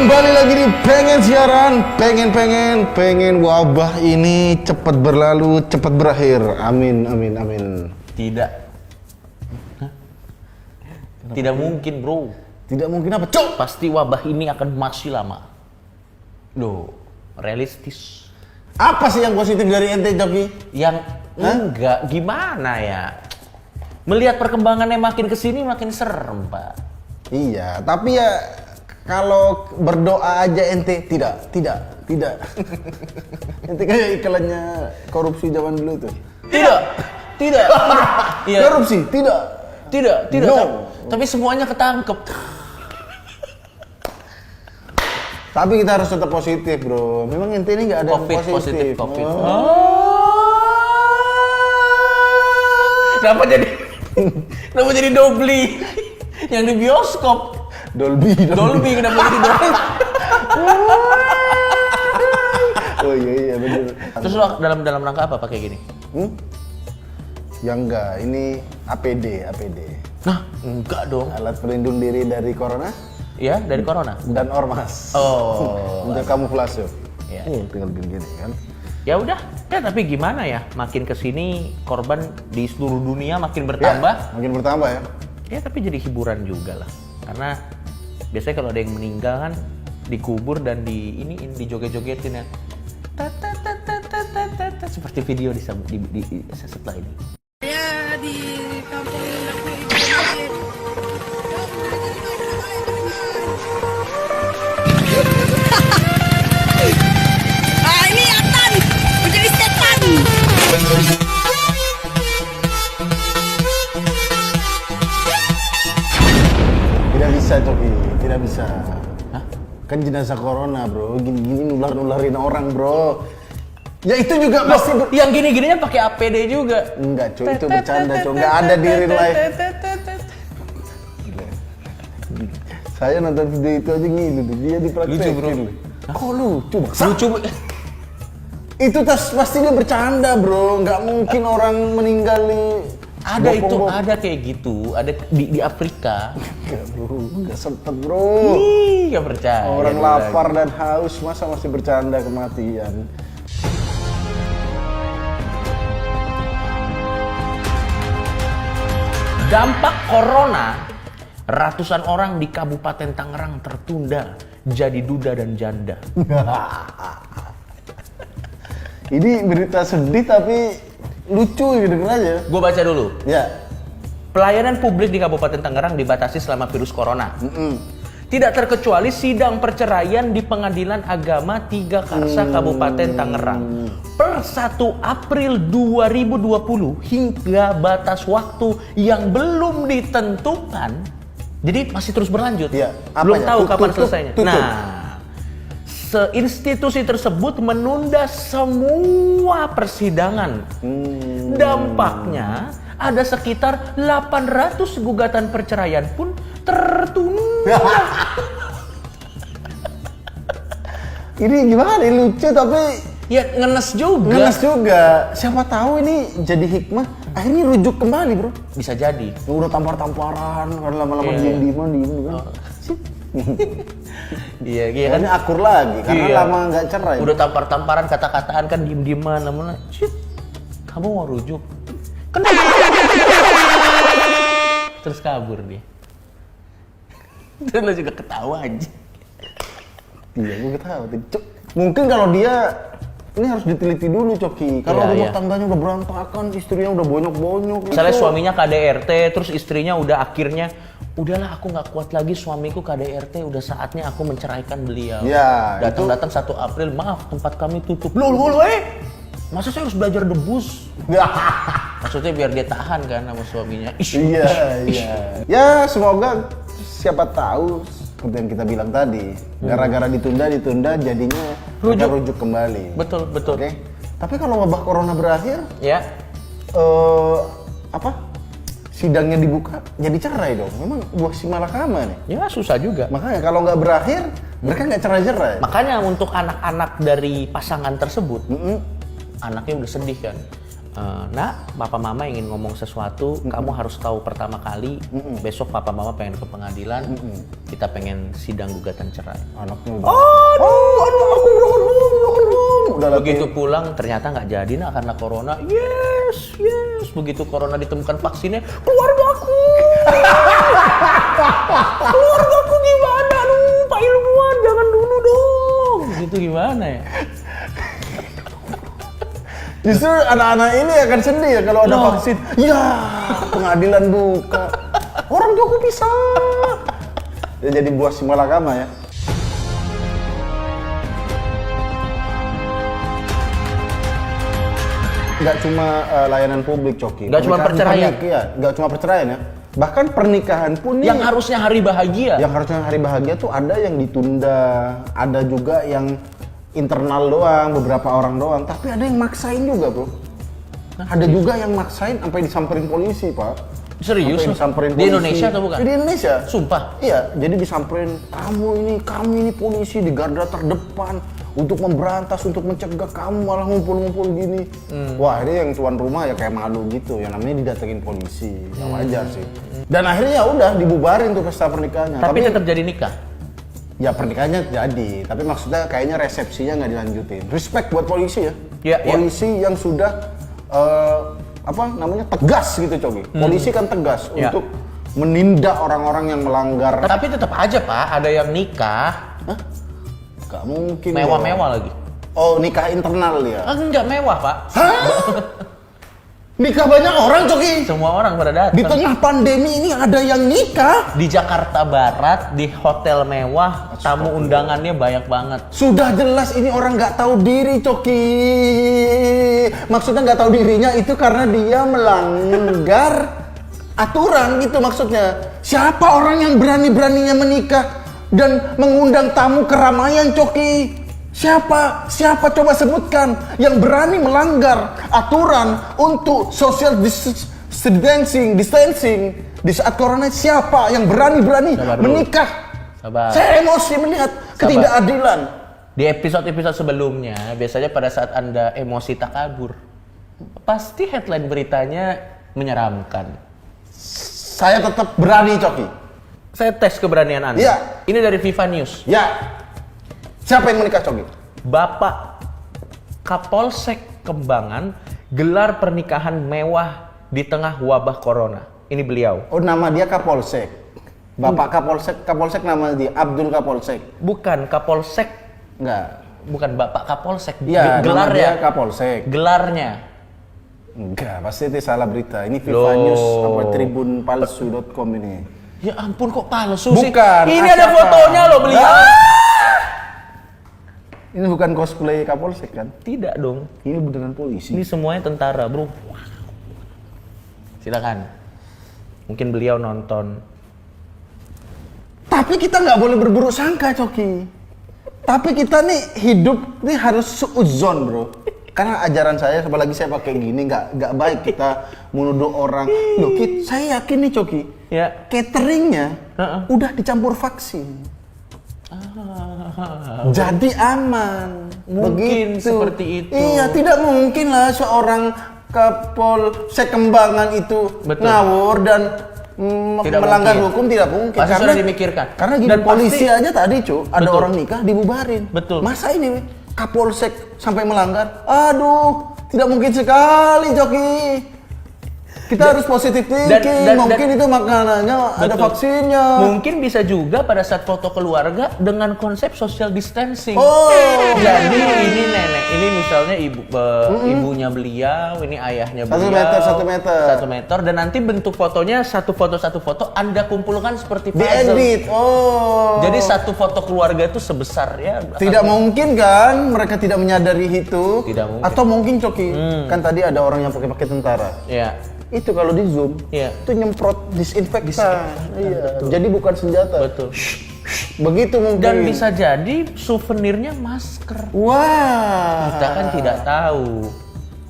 Kembali lagi di Pengen Siaran, pengen wabah ini cepat berlalu, cepat berakhir. Amin. Tidak. Hah? Tidak mungkin, bro. Tidak mungkin apa, Cok? Pasti wabah ini akan masih lama. Loh, realistis. Apa sih yang positif dari ente, Joki? Yang enggak, gimana ya? Melihat perkembangannya makin kesini makin serem, Pak. Iya, tapi ya kalau berdoa aja ente tidak. Ente kayak iklannya korupsi zaman dulu tuh. Tidak. Iya. Korupsi, tidak. No. Tapi semuanya ketangkep. Tapi kita harus tetap positif, bro. Memang ente ini nggak ada yang positif. COVID. Oh. Kenapa jadi Dobli? Yang di bioskop. Dolby. Kenapa jadi Dolby? Oh iya bener. Terus lo dalam rangka apa pakai gini? Ya enggak, ini APD. Nah, enggak dong. Alat pelindung diri dari corona Ya, dari corona. dan ormas. Oh. Untuk kamuflase. Iya. Tinggal gini kan. Ya udah. Ya tapi gimana ya? Makin kesini korban di seluruh dunia makin bertambah. Ya, makin bertambah ya. Ya tapi jadi hiburan juga lah. Karena biasanya kalau ada yang meninggal kan dikubur dan dijoget-jogetin ya. Seperti video di setelah ini. Saya di kampung Daku itu ini Atan menjadi setan. Tidak bisa, Coki. Tidak bisa. Hah? Kan jenazah corona, bro. Gini nularin orang, bro. Ya itu juga pasti Yang gini-gininya pakai APD juga. enggak, cuy. Itu bercanda, cuy. Enggak ada di real life. Gila. Saya nonton video itu aja ngilu tuh. Dia dipraktekin. Lucu, bro. Kok lucu? Lucu. Itu pasti dia bercanda, bro. Nggak mungkin orang meninggal di Ada kayak gitu, ada di Afrika. Enggak, bro. Nggak sempet, bro. Ih, gak percaya. Orang dia lapar lagi. dan haus masa masih bercanda kematian. Dampak corona, ratusan orang di Kabupaten Tangerang tertunda jadi duda dan janda. Ini berita sedih tapi lucu gitu aja. Gue baca dulu. Ya. Pelayanan publik di Kabupaten Tangerang dibatasi selama virus corona. Tidak terkecuali sidang perceraian di Pengadilan Agama 3 Karsa Kabupaten Tangerang. Per 1 April 2020 hingga batas waktu yang belum ditentukan. Jadi masih terus berlanjut. Iya. Belum Apanya? tahu kapan Tutup. selesainya. Nah, institusi tersebut menunda semua persidangan. Dampaknya ada sekitar 800 gugatan perceraian pun tertunda. Ini gimana? Ini lucu tapi Ya ngenes juga. ngenes juga. Siapa tahu ini jadi hikmah. Akhirnya rujuk kembali, bro. Bisa jadi. Udah tampar-tamparan, kan lama-lama Iya. diem kan. Iya kan. Kayaknya akur lagi karena Iya. lama nggak cerai. Udah tampar-tamparan, kata-kataan kan diem-dieman, namun shit, kamu mau rujuk? Kenapa? Terus kabur dia. Terus lo juga ketawa aja. Iya, gue tahu. Mungkin kalau dia ini harus diteliti dulu, Coki. Kalau Iya, rumah iya. tangganya udah berantakan, istrinya udah bonyok-bonyok. Misalnya itu- suaminya KDRT, terus istrinya udah akhirnya, udahlah aku nggak kuat lagi suamiku KDRT, udah saatnya aku menceraikan beliau. Ya, Datang-datang 1 April, maaf tempat kami tutup. Loh, masa saya harus belajar debus? Maksudnya biar dia tahan kan sama suaminya. Iya. Ya, semoga siapa tahu seperti yang kita bilang tadi, gara-gara ditunda jadinya mereka rujuk kembali. Betul. Oke. Tapi kalau wabah corona berakhir, Ya, sidangnya dibuka, jadi cerai dong. Memang buah si malakama nih. ya susah juga. Makanya kalau nggak berakhir, mereka nggak cerai-cerai. Makanya untuk anak-anak dari pasangan tersebut, anaknya udah sedih kan. Nak, papa mama ingin ngomong sesuatu, kamu harus tahu pertama kali, besok papa mama pengen ke pengadilan, kita pengen sidang gugatan cerai. Anaknya udah. Aduh, aku belum. Udah Begitu pulang ternyata nggak jadi nak karena corona. Yes. Begitu corona ditemukan vaksinnya, keluargaku gimana? Aduh, Pak Ilmuwan jangan dulu dong. Gitu gimana ya? Justru anak-anak ini akan sedih ya kalau ada vaksin. Ya, pengadilan buka. Orang tuaku bisa. Dia jadi buah si malakama ya. Nggak cuma layanan publik, Coki. Nggak cuma perceraian. Nggak cuma perceraian ya. Bahkan pernikahan pun Yang harusnya hari bahagia. Yang harusnya hari bahagia tuh ada yang ditunda, ada juga yang internal doang, beberapa orang doang, tapi ada yang maksain juga, bro. Ada juga yang maksain sampai disamperin polisi, Pak. Serius? Sampai disamperin Di polisi. Indonesia atau bukan? Di Indonesia. Sumpah. Iya, jadi disamperin, kami ini polisi di garda terdepan untuk memberantas, untuk mencegah, kamu malah ngumpul-ngumpul gini. Wah, ini yang tuan rumah ya kayak malu gitu, yang namanya didatengin polisi. Ya wajar sih. Dan akhirnya ya udah dibubarin tuh pesta pernikahannya. Tapi tetap jadi nikah. Ya pernikahannya jadi, tapi maksudnya kayaknya resepsinya nggak dilanjutin. Respect buat polisi ya. Polisi yang sudah tegas gitu, Cogi. Polisi kan tegas untuk menindak orang-orang yang melanggar. Tapi tetap aja Pak, ada yang nikah. Gak mungkin. Mewah-mewah lagi. Oh, nikah internal dia. Enggak mewah Pak. Nikah banyak orang, Coki. Semua orang pada datang. Di tengah pandemi ini ada yang nikah. Di Jakarta Barat, di hotel mewah, tamu undangannya banyak banget. Sudah jelas ini orang nggak tahu diri, Coki. Maksudnya nggak tahu dirinya itu karena dia melanggar aturan gitu maksudnya. Siapa orang yang berani-beraninya menikah dan mengundang tamu keramaian, Coki? Siapa coba sebutkan yang berani melanggar aturan untuk social distancing di saat corona? Siapa yang berani menikah? Sabar. Saya emosi melihat ketidakadilan. Di episode-episode sebelumnya, biasanya pada saat Anda emosi takabur, pasti headline beritanya menyeramkan. Saya tetap berani, Coki. Saya tes keberanian Anda. Iya. Ini dari Viva News. Ya. Siapa yang menikah, Coki? Bapak Kapolsek Kembangan gelar pernikahan mewah di tengah wabah corona. Ini beliau. Oh, nama dia Kapolsek. Bapak Kapolsek nama dia Abdul Kapolsek. Bukan Kapolsek. Enggak. Bukan Bapak Kapolsek. Iya, nama gelarnya. dia Kapolsek. Gelarnya. Enggak, pasti itu salah berita. Ini Viva News apa tribunpalsu.com ini. Ya ampun, kok palsu sih? Bukan. Ini ada siapa? fotonya loh beliau. Ini bukan cosplay Kapolsek kan? Tidak dong. Ini beneran polisi. Ini semuanya tentara, bro. Silakan. Mungkin beliau nonton. Tapi kita nggak boleh berburuk sangka, Coki. Tapi kita nih hidup nih harus suudzon, bro. Karena ajaran saya, apalagi saya pakai gini, nggak baik kita menuduh orang. Loh, saya yakin nih, Coki. Ya. Cateringnya udah dicampur vaksin. Jadi aman. Mungkin begitu. seperti itu. Iya, tidak mungkin lah seorang Kapolsek Kembangan itu ngawur dan melanggar hukum, tidak mungkin. Pasti karena sudah dimikirkan. Karena gini, Dan polisi pasti, aja tadi, Cu, ada betul, orang nikah dibubarin. Betul. Masa ini Kapolsek sampai melanggar? Aduh, tidak mungkin sekali, Coki. Kita harus positif thinking. Mungkin itu makanannya ada vaksinnya. Mungkin bisa juga pada saat foto keluarga dengan konsep social distancing. Oh. Jadi ini nenek, ini misalnya ibunya beliau, ini ayahnya beliau. 1 meter. 1 meter, dan nanti bentuk fotonya satu foto Anda kumpulkan seperti puzzle. Diedit. Oh. Jadi satu foto keluarga itu sebesar ya. Tidak mungkin kan mereka tidak menyadari itu? Tidak mungkin. Atau mungkin, Coki, kan tadi ada orang yang pakai tentara. Ya. Itu kalau di zoom, itu nyemprot disinfektan. Iya. Jadi bukan senjata. Betul. Begitu mungkin. Dan bisa jadi souvenirnya masker. Wah. Kita kan tidak tahu.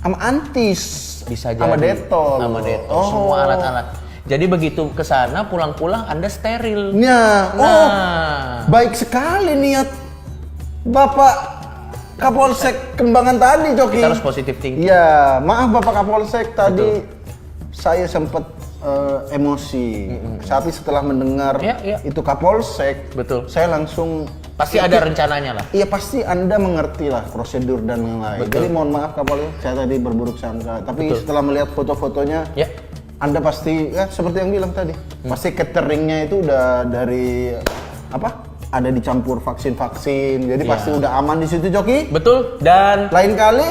Sama antis. Bisa jadi. Sama detol. Sama detol. Semua alat-alat. Jadi begitu ke sana pulang-pulang Anda steril. Nah. Baik sekali niat Bapak Kapolsek Kembangan tadi, Coki. Kita harus positif thinking. Iya, maaf Bapak Kapolsek tadi saya sempat emosi. Tapi setelah mendengar Iya. itu Kapolsek, Betul. saya langsung Pasti ada rencananya lah. Iya pasti Anda mengerti lah prosedur dan lain-lain. Betul. Jadi mohon maaf Kapolsek, saya tadi berburuk sangka. Tapi Betul. setelah melihat foto-fotonya, Ya. Anda pasti ya seperti yang bilang tadi, pasti cateringnya itu udah dari apa? Ada dicampur vaksin-vaksin, jadi Ya. pasti udah aman di situ, Coki. Betul. Dan Lain kali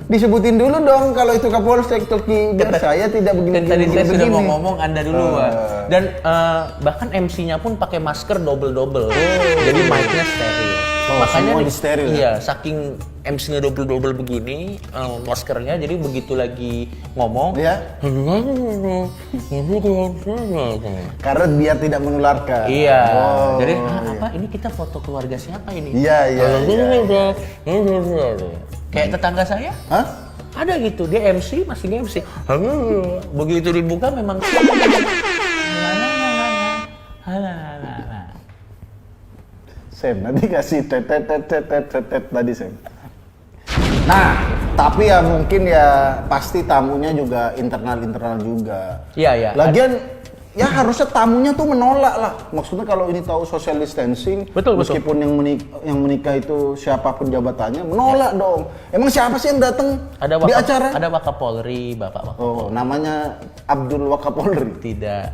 disebutin dulu dong kalau itu Kapolsek, Coki. Biar saya tidak begini. dan tadi saya sudah mau begini. ngomong Anda duluan. Dan bahkan MC-nya pun pakai masker double-double. Jadi mic-nya steril. Oh, semua di-steril ya? Iya, saking MC-nya double-double begini, maskernya jadi begitu lagi ngomong. Ya, karena dia tidak menularkan. Iya. Oh, Jadi iya. apa ini kita foto keluarga siapa ini? Iya. Kayak tetangga saya? Hah? Ada gitu, dia MC, masih dia MC. Begitu dibuka memang Sam, nanti kasih tet tadi Sam. Nah, tapi ya mungkin ya pasti tamunya juga internal juga. Iya. Lagian ya harusnya tamunya tuh menolak lah. Maksudnya kalau ini tahu social distancing, Betul. meskipun yang menikah itu siapapun jabatannya menolak dong. Emang siapa sih yang datang di acara? Ada Wakapolri, Bapak Oh, namanya Abdul Wakapolri. Tidak.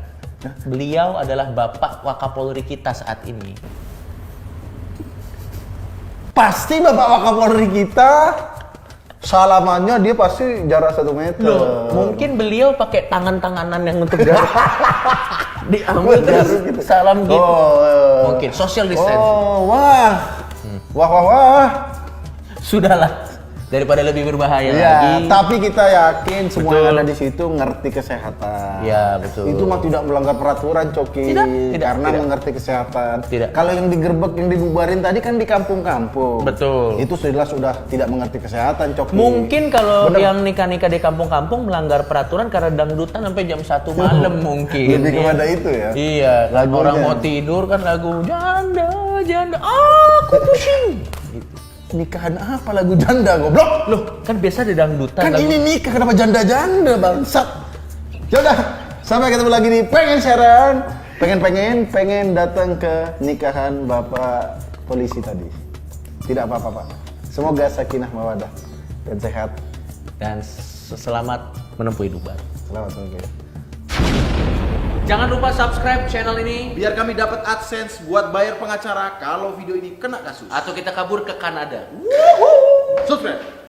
Beliau adalah Bapak Wakapolri kita saat ini. Pasti Bapak Wakapolri kita salamannya dia pasti jarak 1 meter. Loh, mungkin beliau pakai tangan-tanganan yang untuk diambil terus gitu. salam gitu. Oh, Mungkin social distancing. Oh, wah. Sudahlah. Daripada lebih berbahaya Iya, lagi. tapi kita yakin semua yang Betul. ada di situ ngerti kesehatan. Iya, betul. Itu mah tidak melanggar peraturan, Coki. Tidak, Karena tidak. mengerti kesehatan. Tidak. Kalau yang digerebek, yang dibubarin tadi kan di kampung-kampung. Betul. Itu sudah tidak mengerti kesehatan, Coki. Mungkin kalau Bener. yang nikah-nikah di kampung-kampung melanggar peraturan karena dangdutan sampai jam 1 malam mungkin. Lebih kepada itu ya. Iya, Lagunya. orang mau tidur kan lagu janda, aku pusing. Nikahan apa lagu janda, goblok? Loh, kan biasa ada dangdutan. Kan lagu. ini nikah, kenapa janda-janda, bangsat? Yaudah, sampai ketemu lagi di Pengen Siaran. Pengen datang ke nikahan Bapak Polisi tadi. Tidak apa-apa, Pak. Semoga sakinah mawadah dan sehat. Dan selamat menempuh hidup baru. Selamat oke. Jangan lupa subscribe channel ini Biar kami dapat AdSense buat bayar pengacara kalau video ini kena kasus. atau kita kabur ke Kanada. Subscribe.